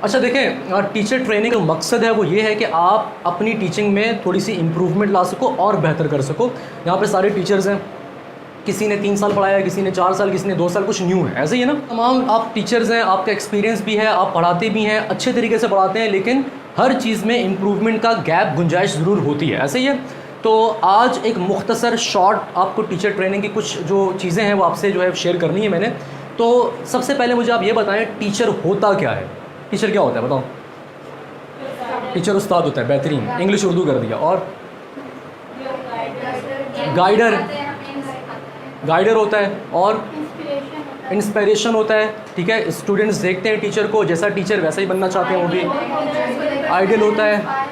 अच्छा देखें, teacher training का मकसद है वो ये है कि आप अपनी टीचिंग में थोड़ी सी इम्प्रूवमेंट ला सको और बेहतर कर सको। यहाँ पे सारे टीचर्स हैं, किसी ने 3 साल पढ़ाया, किसी ने 4 साल, किसी ने 2 साल, कुछ न्यू है, ऐसे ही है ना। तमाम आप टीचर्स हैं, आपका एक्सपीरियंस भी है, आप पढ़ाते भी हैं, अच्छे तरीके से पढ़ाते हैं, लेकिन हर चीज़ में इम्प्रूवमेंट का गैप, गुंजाइश ज़रूर होती है, ऐसे ही है। तो आज एक मुख्तसर शॉर्ट आपको टीचर ट्रेनिंग की कुछ जो चीज़ें हैं वो आपसे जो है शेयर करनी है मैंने। तो सबसे पहले मुझे आप ये बताएं, टीचर होता क्या है? टीचर क्या होता है बताओ? टीचर उस्ताद होता है, बेहतरीन, इंग्लिश उर्दू कर दिया। और गाइडर होता है, और इंस्पिरेशन होता है, ठीक है। स्टूडेंट्स देखते हैं टीचर को, जैसा टीचर वैसा ही बनना चाहते हैं वो भी। आइडियल होता है।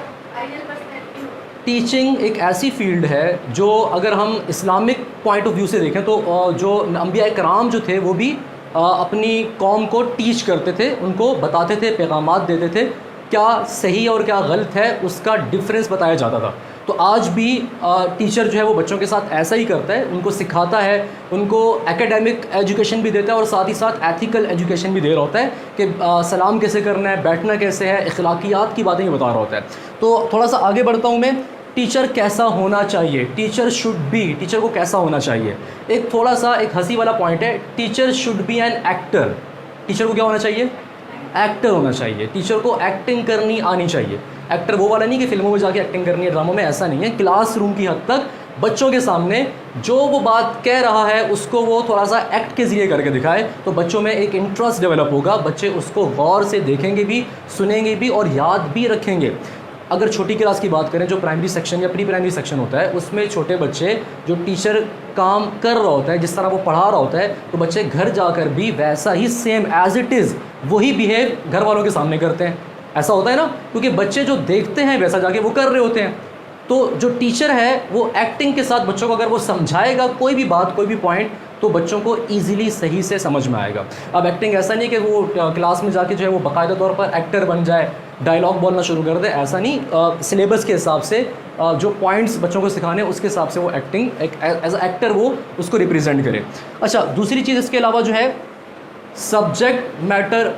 टीचिंग एक ऐसी फील्ड है जो अगर हम इस्लामिक पॉइंट ऑफ व्यू से देखें तो जो अंबिया कराम जो थे वो भी अपनी कौम को टीच करते थे, उनको बताते थे, पैगामात देते थे, क्या सही और क्या गलत है उसका डिफरेंस बताया जाता था। तो आज भी टीचर जो है वो बच्चों के साथ ऐसा ही करता है, उनको सिखाता है, उनको एकेडमिक एजुकेशन भी देता है और साथ ही साथ एथिकल एजुकेशन भी दे रहा होता है कि सलाम कैसे करना है, बैठना कैसे है, अखलाकियात की बातें भी बता रहा होता है। तो थोड़ा सा आगे बढ़ता हूँ मैं, टीचर कैसा होना चाहिए, टीचर शुड बी, टीचर को कैसा होना चाहिए। एक थोड़ा सा एक हंसी वाला पॉइंट है, teacher should be an actor. Teacher को क्या होना चाहिए? एक्टर होना चाहिए। टीचर को एक्टिंग करनी आनी चाहिए। एक्टर वो वाला नहीं कि फिल्मों में जाके एक्टिंग करनी है, ड्रामों में, ऐसा नहीं है। क्लासरूम की हद तक बच्चों के सामने जो वो बात कह रहा है उसको वो थोड़ा सा एक्ट के ज़रिए करके दिखाए, तो बच्चों में एक इंटरेस्ट डेवलप होगा, बच्चे उसको गौर से देखेंगे भी, सुनेंगे भी और याद भी रखेंगे। अगर छोटी क्लास की बात करें, जो प्राइमरी सेक्शन या प्री प्राइमरी सेक्शन होता है, उसमें छोटे बच्चे जो टीचर काम कर रहा होता है, जिस तरह वो पढ़ा रहा होता है, तो बच्चे घर जाकर भी वैसा ही सेम एज इट इज़ वही बिहेव घर वालों के सामने करते हैं। ऐसा होता है ना, क्योंकि बच्चे जो देखते हैं वैसा जाके वो कर रहे होते हैं। तो जो टीचर है वो एक्टिंग के साथ बच्चों को अगर वो समझाएगा कोई भी बात, कोई भी पॉइंट, तो बच्चों को ईजिली सही से समझ में आएगा। अब एक्टिंग ऐसा नहीं कि वो क्लास में जाके जो है वो बाकायदा तौर पर एक्टर बन जाए, डायलॉग बोलना शुरू कर दे, ऐसा नहीं। सिलेबस के हिसाब से जो पॉइंट्स बच्चों को सिखाने उसके हिसाब से वो एक्टिंग एक एज अ एक्टर वो उसको रिप्रेजेंट करे। अच्छा, दूसरी चीज़ इसके अलावा जो है सब्जेक्ट मैटर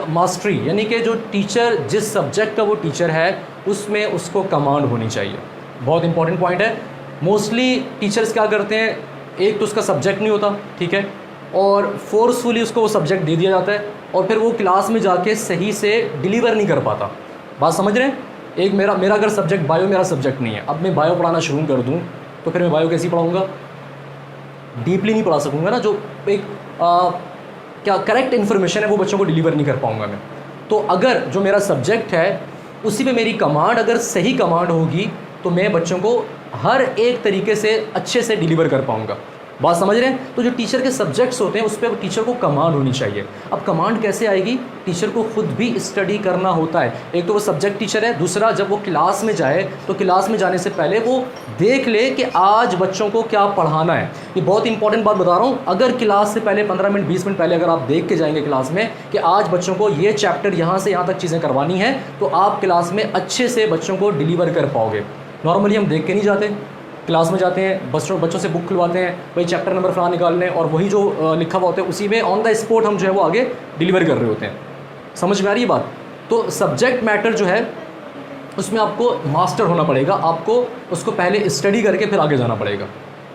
मास्टरी, यानी कि जो टीचर जिस सब्जेक्ट का वो टीचर है उसमें उसको कमांड होनी चाहिए। बहुत इंपॉर्टेंट पॉइंट है। मोस्टली टीचर्स क्या करते हैं, एक तो उसका सब्जेक्ट नहीं होता, ठीक है, और फोर्सफुली उसको वो सब्जेक्ट दे दिया जाता है और फिर वो क्लास में जाके सही से डिलीवर नहीं कर पाता। बात समझ रहे हैं? एक मेरा अगर सब्जेक्ट बायो मेरा सब्जेक्ट नहीं है, अब मैं बायो पढ़ाना शुरू कर दूँ तो फिर मैं बायो कैसी पढ़ाऊँगा? डीपली नहीं पढ़ा सकूँगा ना, जो एक क्या करेक्ट इन्फॉर्मेशन है वो बच्चों को डिलीवर नहीं कर पाऊँगा मैं। तो अगर जो मेरा सब्जेक्ट है उसी पे मेरी कमांड अगर सही कमांड होगी तो मैं बच्चों को हर एक तरीके से अच्छे से डिलीवर कर पाऊँगा। बात समझ रहे हैं? तो जो टीचर के सब्जेक्ट्स होते हैं उस पर टीचर को कमांड होनी चाहिए। अब कमांड कैसे आएगी? टीचर को खुद भी स्टडी करना होता है। एक तो वो सब्जेक्ट टीचर है, दूसरा जब वो क्लास में जाए तो क्लास में जाने से पहले वो देख ले कि आज बच्चों को क्या पढ़ाना है। ये बहुत इंपॉर्टेंट बात बता रहा हूँ। अगर क्लास से पहले 15 मिनट 20 मिनट पहले अगर आप देख के जाएंगे क्लास में कि आज बच्चों को ये चैप्टर यहाँ से यहाँ तक चीज़ें करवानी है, तो आप क्लास में अच्छे से बच्चों को डिलीवर कर पाओगे। नॉर्मली हम देख के नहीं जाते, क्लास में जाते हैं, बच्चों से बुक खुलवाते हैं, वही चैप्टर नंबर फलां निकाल लें और वही जो लिखा हुआ होता है उसी में ऑन द स्पॉट हम जो है वो आगे डिलीवर कर रहे होते हैं। समझ में आ रही है बात? तो सब्जेक्ट मैटर जो है उसमें आपको मास्टर होना पड़ेगा, आपको उसको पहले स्टडी करके फिर आगे जाना पड़ेगा,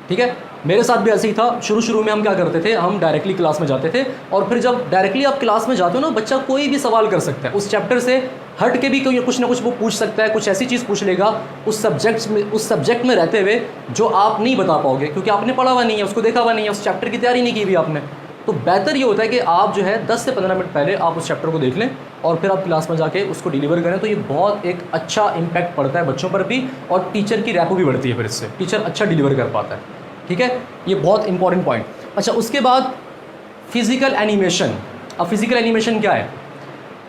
ठीक है। मेरे साथ भी ऐसे ही था। शुरू में हम क्या करते थे, हम डायरेक्टली क्लास में जाते थे और फिर जब डायरेक्टली आप क्लास में जाते हो ना, बच्चा कोई भी सवाल कर सकता है, उस चैप्टर से हट के भी कोई कुछ ना कुछ वो पूछ सकता है, कुछ ऐसी चीज़ पूछ लेगा उस सब्जेक्ट में रहते हुए जो आप नहीं बता पाओगे, क्योंकि आपने पढ़ा हुआ नहीं है, उसको देखा हुआ नहीं है, उस चैप्टर की तैयारी नहीं की भी आपने। तो बेहतर ये होता है कि आप जो है 10 से 15 मिनट पहले आप उस चैप्टर को देख लें और फिर आप क्लास में जाके उसको डिलीवर करें, तो ये बहुत एक अच्छा इम्पैक्ट पड़ता है बच्चों पर भी और टीचर की रैपो भी बढ़ती है, फिर इससे टीचर अच्छा डिलीवर कर पाता है, ठीक है। ये बहुत इंपॉर्टेंट पॉइंट। अच्छा, उसके बाद फिज़िकल एनिमेशन। अब फिज़िकल एनिमेशन क्या है?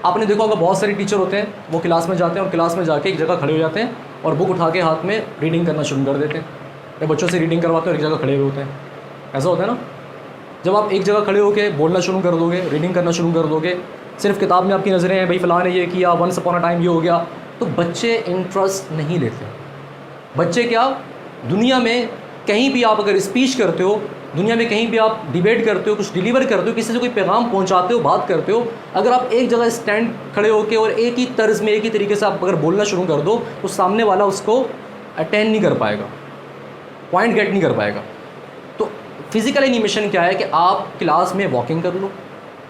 आपने देखा होगा बहुत सारे टीचर होते हैं, वो क्लास में जाते हैं और क्लास में जाके एक जगह खड़े हो जाते हैं और बुक उठा के हाथ में रीडिंग करना शुरू कर देते हैं, या बच्चों से रीडिंग करवाते हैं और एक जगह खड़े हुए होते हैं। ऐसा होता है ना, जब आप एक जगह खड़े होकर बोलना शुरू कर दोगे, रीडिंग करना शुरू कर दोगे, सिर्फ किताब में आपकी नज़रें हैं, भाई फ़लाँ ने ये किया, वंस अपॉन अ टाइम ये हो गया, तो बच्चे इंटरेस्ट नहीं लेते। बच्चे क्या, दुनिया में कहीं भी आप अगर स्पीच करते हो दुनिया में कहीं भी आप डिबेट करते हो, कुछ डिलीवर करते हो, किसी से कोई पैगाम पहुंचाते हो, बात करते हो, अगर आप एक जगह स्टैंड खड़े होकर और एक ही तर्ज में एक ही तरीके से आप अगर बोलना शुरू कर दो तो सामने वाला उसको अटेंड नहीं कर पाएगा, पॉइंट गेट नहीं कर पाएगा। तो फिज़िकल एनिमेशन क्या है कि आप क्लास में वॉकिंग कर लो,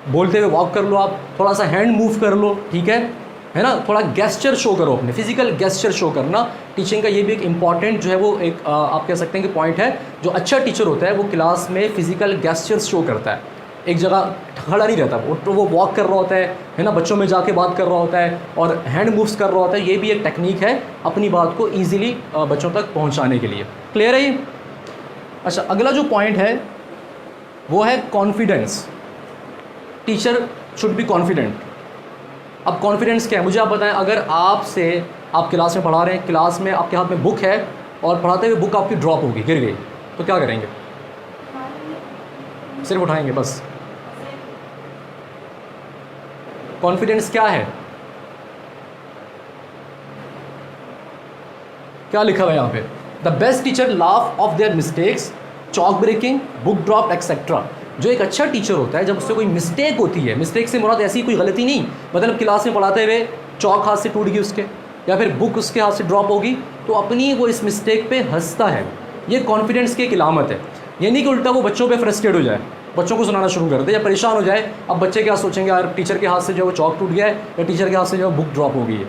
बोलते हुए वॉक कर लो, आप थोड़ा सा हैंड मूव कर लो, ठीक है ना, थोड़ा गेस्चर शो करो, अपने फिजिकल गेस्चर शो करना टीचिंग का ये भी एक इम्पॉर्टेंट जो है वो एक आप कह सकते हैं कि पॉइंट है। जो अच्छा टीचर होता है वो क्लास में फिजिकल गेस्चर शो करता है, एक जगह खड़ा नहीं रहता, वो वॉक कर रहा होता है ना, बच्चों में जाके बात कर रहा होता है और हैंड मूव्स कर रहा होता है। ये भी एक टेक्निक है अपनी बात को ईजिली बच्चों तक पहुँचाने के लिए। क्लियर है ये? अच्छा, अगला जो पॉइंट है वो है confidence. Teacher should be confident. अब कॉन्फिडेंस क्या है मुझे आप बताएं। अगर आप क्लास में पढ़ा रहे हैं, क्लास में आपके हाथ में बुक है और पढ़ाते हुए बुक आपकी ड्रॉप होगी, गिर गई, तो क्या करेंगे? सिर्फ उठाएंगे बस। कॉन्फिडेंस क्या है? क्या लिखा हुआ है यहाँ पे? The best teacher laugh of their mistakes, chalk breaking, book drop etcetera. जो एक अच्छा टीचर होता है जब उससे कोई मिस्टेक होती है, मिस्टेक से मुराद ऐसी कोई गलती नहीं, मतलब क्लास में पढ़ाते हुए चौक हाथ से टूट गई उसके, या फिर बुक उसके हाथ से ड्रॉप होगी, तो अपनी वो इस मिस्टेक पे हंसता है। ये कॉन्फिडेंस की एक इलामत है। ये नहीं कि उल्टा वो बच्चों पे फ्रस्ट्रेट हो जाए, बच्चों को सुनाना शुरू कर दे या परेशान हो जाए। अब बच्चे क्या सोचेंगे, यार टीचर के हाथ से जो वो चौक टूट गया है या टीचर के हाथ से जो बुक ड्रॉप हो गई है।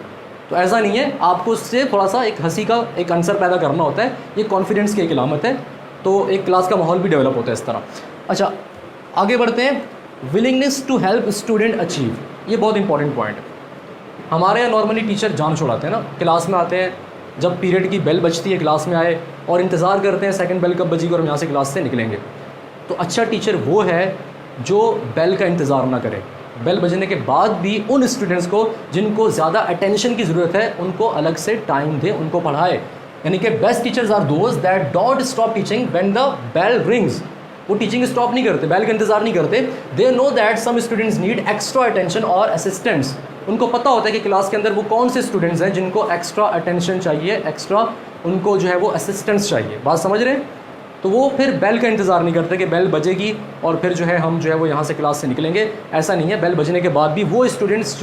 तो ऐसा नहीं है, आपको उससे थोड़ा सा एक हंसी का एक आंसर पैदा करना होता है। ये कॉन्फिडेंस की एक इलामत है। तो एक क्लास का माहौल भी डेवलप होता है इस तरह। अच्छा, आगे बढ़ते हैं। Willingness to help student achieve, ये बहुत इंपॉर्टेंट पॉइंट है। हमारे यहाँ नॉर्मली टीचर जान छोड़ाते हैं ना, क्लास में आते हैं, जब पीरियड की बेल बजती है क्लास में आए और इंतज़ार करते हैं सेकंड बेल कब बजेगी और हम यहाँ से क्लास से निकलेंगे। तो अच्छा टीचर वो है जो बेल का इंतज़ार ना करे, बेल बजने के बाद भी उन स्टूडेंट्स को जिनको ज़्यादा अटेंशन की ज़रूरत है उनको अलग से टाइम दे, उनको पढ़ाए। यानी कि best teachers are those that don't stop teaching when the bell rings. वो टीचिंग स्टॉप नहीं करते, बेल का इंतजार नहीं करते। They know that some students need extra attention और असिस्टेंट्स। उनको पता होता है कि क्लास के अंदर वो कौन से स्टूडेंट्स हैं जिनको एक्स्ट्रा अटेंशन चाहिए, एक्स्ट्रा उनको जो है वो असिस्टेंस चाहिए। बात समझ रहे हैं? तो वो फिर बेल का इंतज़ार नहीं करते कि बेल बजेगी और फिर जो है हम जो है वो यहाँ से क्लास से निकलेंगे। ऐसा नहीं है, बेल बजने के बाद भी वो स्टूडेंट्स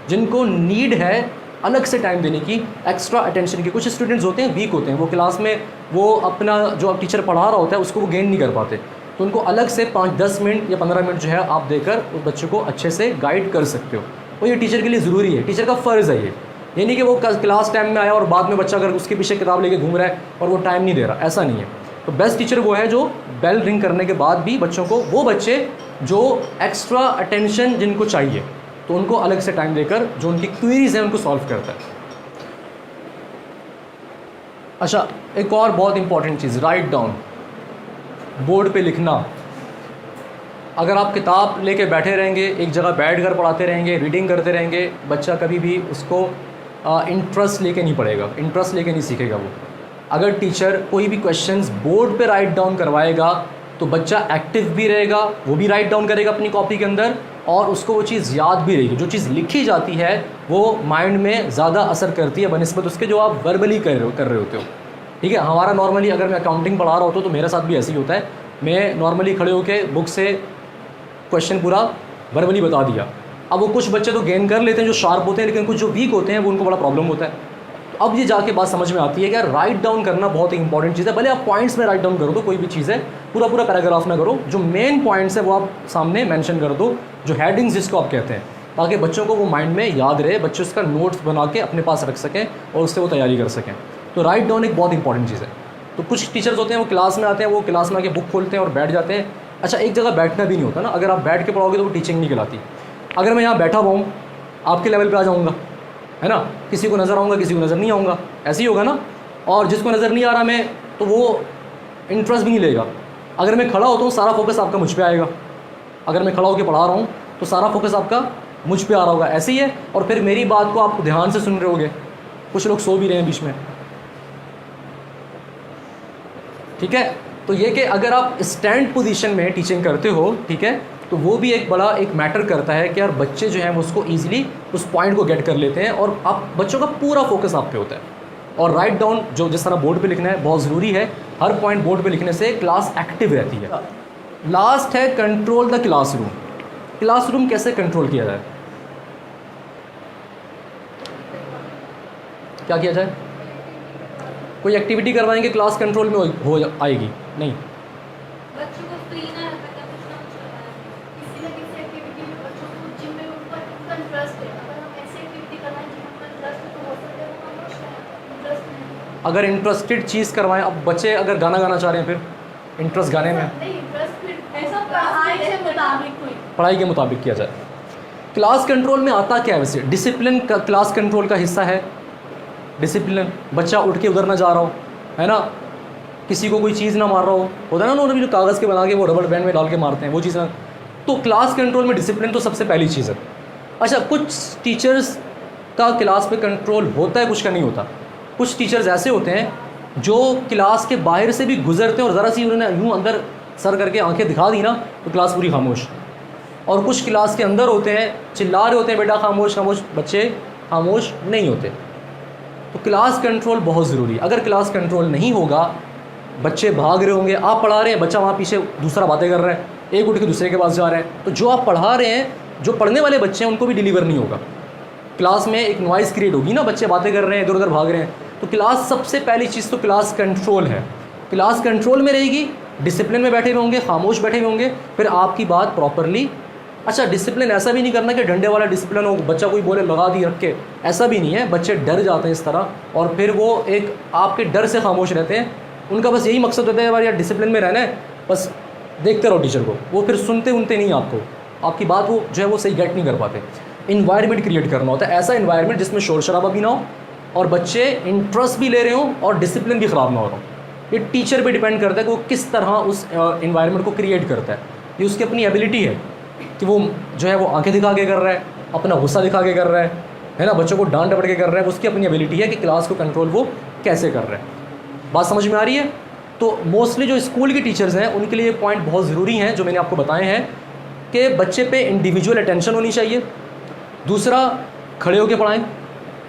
जिनको नीड है अलग से टाइम देने की, एक्स्ट्रा अटेंशन की। कुछ स्टूडेंट्स होते हैं वीक होते हैं, वो क्लास में वो अपना जो अब टीचर पढ़ा रहा होता है उसको वो गेन नहीं कर पाते, तो उनको अलग से 5-10 मिनट या 15 मिनट जो है आप देकर उस बच्चे को अच्छे से गाइड कर सकते हो। और ये टीचर के लिए ज़रूरी है, टीचर का फ़र्ज़ है ये नहीं कि वो क्लास टाइम में आया और बाद में बच्चा अगर उसके पीछे किताब लेके घूम रहा है और वो टाइम नहीं दे रहा, ऐसा नहीं है। तो बेस्ट टीचर वो है जो बेल रिंग करने के बाद भी बच्चों को, वो बच्चे जो एक्स्ट्रा अटेंशन जिनको चाहिए तो उनको अलग से टाइम देकर जो उनकी क्वेरीज हैं उनको सॉल्व करता है। अच्छा, एक और बहुत इंपॉर्टेंट चीज़, राइट डाउन, बोर्ड पे लिखना। अगर आप किताब लेके बैठे रहेंगे, एक जगह बैठ कर पढ़ाते रहेंगे, रीडिंग करते रहेंगे, बच्चा कभी भी उसको इंटरेस्ट लेके नहीं पढ़ेगा, इंटरेस्ट लेके नहीं सीखेगा वो। अगर टीचर कोई भी क्वेश्चंस बोर्ड पे राइट डाउन करवाएगा तो बच्चा एक्टिव भी रहेगा, वो भी राइट डाउन करेगा अपनी कॉपी के अंदर और उसको वो चीज़ याद भी रहेगी। जो चीज़ लिखी जाती है वो माइंड में ज़्यादा असर करती है बनिस्बत उसके जो आप वर्बली कर रहे होते हो। ठीक है, हमारा नॉर्मली अगर मैं अकाउंटिंग पढ़ा रहा होता हूँ तो मेरे साथ भी ऐसे ही होता है। मैं नॉर्मली खड़े होकर बुक से क्वेश्चन पूरा वर्बली बता दिया। अब वो कुछ बच्चे तो गेन कर लेते हैं जो शार्प होते हैं, लेकिन कुछ जो वीक होते हैं वो उनको बड़ा प्रॉब्लम होता है। तो अब ये जाके बात समझ में आती है कि यार राइट डाउन करना बहुत ही इंपॉर्टेंट चीज़ है। भले आप पॉइंट्स में राइट डाउन करो, तो कोई भी चीज़ है पूरा पैराग्राफ ना करो, जो मेन पॉइंट्स है वो आप सामने मेंशन कर दो, जो हेडिंग्स जिसको आप कहते हैं, ताकि बच्चों को वो माइंड में याद रहे, बच्चे उसका नोट्स बना के अपने पास रख सकें और उससे वो तैयारी कर सकें। तो राइट डाउन एक बहुत इंपॉर्टेंट चीज़ है। तो कुछ टीचर्स होते हैं वो क्लास में आते हैं, वो क्लास में आके बुक खोलते हैं और बैठ जाते हैं। अच्छा, एक जगह बैठना भी नहीं होता ना, अगर आप बैठ के पढ़ोगे तो वो टीचिंग नहीं कहलाती। अगर मैं यहाँ बैठा हुआ हूँ, आपके लेवल पे आ जाऊँगा, है ना, किसी को नज़र आऊँगा, किसी को नज़र नहीं आऊँगा, ऐसे ही होगा ना। और जिसको नज़र नहीं आ रहा मैं, तो वो इंटरेस्ट भी नहीं लेगा। अगर मैं खड़ा होता हूँ, सारा फोकस आपका मुझ पे आएगा। अगर मैं खड़ा होकर पढ़ा रहा हूँ तो सारा फोकस आपका मुझ पे आ रहा होगा, ऐसे ही है। और फिर मेरी बात को आप ध्यान से सुन रहे होगे। कुछ लोग सो भी रहे हैं बीच में, ठीक है। तो ये कि अगर आप स्टैंड पोजीशन में टीचिंग करते हो, ठीक है, तो वो भी एक बड़ा एक मैटर करता है कि यार बच्चे जो हैं वो उसको ईजिली उस पॉइंट को गेट कर लेते हैं और आप बच्चों का पूरा फोकस आप पे होता है। और राइट डाउन जो जिस तरह बोर्ड पे लिखना है बहुत ज़रूरी है। हर पॉइंट बोर्ड पे लिखने से क्लास एक्टिव रहती है। लास्ट है कंट्रोल द क्लासरूम। क्लासरूम कैसे कंट्रोल किया जाए? क्या किया जाए? कोई एक्टिविटी करवाएंगे क्लास कंट्रोल में हो आएगी? नहीं। बच्चों को फ्री ना रखा था, कुछ ना कुछ करवाया। किसी न किसी एक्टिविटी में बच्चों को जिनमें उनका इंटरेस्ट है, अगर हम ऐसी एक्टिविटी करवाएं जिनमें उनका इंटरेस्ट है तो हो सकता है वो खामोश है, इंटरेस्ट नहीं। अगर इंटरेस्टेड चीज़ करवाएं, अब बच्चे अगर गाना गाना चाह रहे हैं फिर इंटरेस्ट गाने में, नहीं इंटरेस्ट फिर ऐसा पढ़ाई से मुताबिक कोई पढ़ाई के मुताबिक किया जाए। क्लास कंट्रोल में आता क्या है वैसे? डिसिप्लिन का क्लास कंट्रोल का हिस्सा है। डिसिप्लिन, बच्चा उठ के उधर ना जा रहा हो, है ना, किसी को कोई चीज़ ना मार रहा हो, होता है ना उन्होंने भी जो कागज़ के बना के वो रबड़ बैंड में डाल के मारते हैं वो चीज़ ना। तो क्लास कंट्रोल में डिसिप्लिन तो सबसे पहली चीज़ है। अच्छा, कुछ टीचर्स का क्लास पे कंट्रोल होता है, कुछ का नहीं होता। कुछ टीचर्स ऐसे होते हैं जो क्लास के बाहर से भी गुजरते हैं और ज़रा सी उन्होंने यूँ अंदर सर करके आंखें दिखा दी ना तो क्लास पूरी खामोश। और कुछ क्लास के अंदर होते हैं, चिल्ला रहे होते हैं बेटा खामोश खामोश, बच्चे खामोश नहीं होते। तो क्लास कंट्रोल बहुत ज़रूरी है। अगर क्लास कंट्रोल नहीं होगा, बच्चे भाग रहे होंगे, आप पढ़ा रहे हैं, बच्चा वहाँ पीछे दूसरा बातें कर रहा है, एक उठ के दूसरे के पास जा रहा है, तो जो आप पढ़ा रहे हैं, जो पढ़ने वाले बच्चे हैं उनको भी डिलीवर नहीं होगा। क्लास में एक नॉइज़ क्रिएट होगी ना, बच्चे बातें कर रहे हैं, इधर उधर भाग रहे हैं। तो क्लास सबसे पहली चीज़ तो क्लास कंट्रोल है। क्लास कंट्रोल में रहेगी, डिसिप्लिन में बैठे हुए होंगे, खामोश बैठे हुए होंगे, फिर आपकी बात प्रॉपरली। अच्छा, डिसिप्लिन ऐसा भी नहीं करना कि डंडे वाला डिसिप्लिन हो, बच्चा कोई बोले लगा दी रख के, ऐसा भी नहीं है। बच्चे डर जाते हैं इस तरह और फिर वो एक आपके डर से खामोश रहते हैं। उनका बस यही मकसद होता है यार डिसिप्लिन में रहना है, बस देखते रहो टीचर को, वो फिर सुनते उनते नहीं आपको, आपकी बात वो जो है वो सही गेट नहीं कर पाते। इन्वायरमेंट क्रिएट करना होता है, ऐसा इन्वायरमेंट जिसमें शोर शराबा भी ना हो और बच्चे इंटरेस्ट भी ले रहे हों और डिसिप्लिन भी ख़राब ना हो रहा हो। ये टीचर पे डिपेंड करता है कि वो किस तरह उस इन्वायरमेंट को क्रिएट करता है। ये उसकी अपनी एबिलिटी है कि वो जो है वो आंखें दिखा के कर रहा है, अपना गुस्सा दिखा के कर रहा है ना, बच्चों को डांट डपट के कर रहा है, उसकी अपनी एबिलिटी है कि क्लास को कंट्रोल वो कैसे कर रहा है। बात समझ में आ रही है? तो मोस्टली जो स्कूल के टीचर्स हैं उनके लिए ये पॉइंट बहुत ज़रूरी हैं जो मैंने आपको बताए हैं कि बच्चे पे इंडिविजुअल अटेंशन होनी चाहिए। दूसरा, खड़े होकर पढ़ाएं।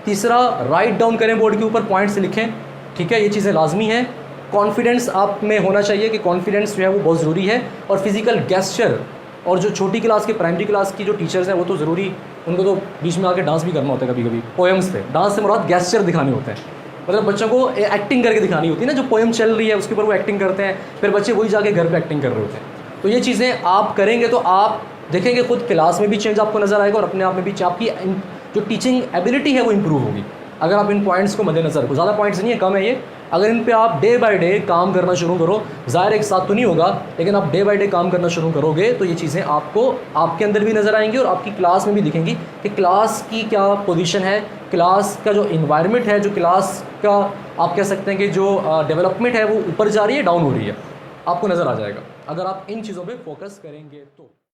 तीसरा, राइट डाउन करें, बोर्ड के ऊपर पॉइंट्स लिखें, ठीक है, ये चीज़ें लाजमी हैं। कॉन्फिडेंस आप में होना चाहिए कि कॉन्फिडेंस जो है वो बहुत ज़रूरी है। और फिज़िकल गेस्चर, और जो छोटी क्लास के प्राइमरी क्लास की जो टीचर्स हैं वो तो ज़रूरी, उनको तो बीच में आके डांस भी करना होता है कभी कभी पोएम्स पे। डांस से मुराद गेस्चर दिखाने होते हैं, मतलब बच्चों को एक्टिंग करके दिखानी होती है ना, जो पोएम चल रही है उसके ऊपर वो एक्टिंग करते हैं, फिर बच्चे वही जाके घर पे एक्टिंग कर रहे होते हैं। तो ये चीज़ें आप करेंगे तो आप देखेंगे खुद क्लास में भी चेंज आपको नज़र आएगा और अपने आप में भी आपकी जो टीचिंग एबिलिटी है वो इम्प्रूव होगी। अगर आप इन पॉइंट्स को मद्देनज़र रखो, ज़्यादा पॉइंट्स नहीं है, कम है ये, अगर इन पे आप डे बाय डे काम करना शुरू करो, ज़ाहिर एक साथ तो नहीं होगा, लेकिन आप डे बाय डे काम करना शुरू करोगे तो ये चीज़ें आपको आपके अंदर भी नज़र आएंगी और आपकी क्लास में भी दिखेंगी कि क्लास की क्या पोजीशन है, क्लास का जो इन्वायरमेंट है, जो क्लास का आप कह सकते हैं कि जो डेवलपमेंट है वो ऊपर जा रही है, डाउन हो रही है, आपको नज़र आ जाएगा अगर आप इन चीज़ों पर फोकस करेंगे तो।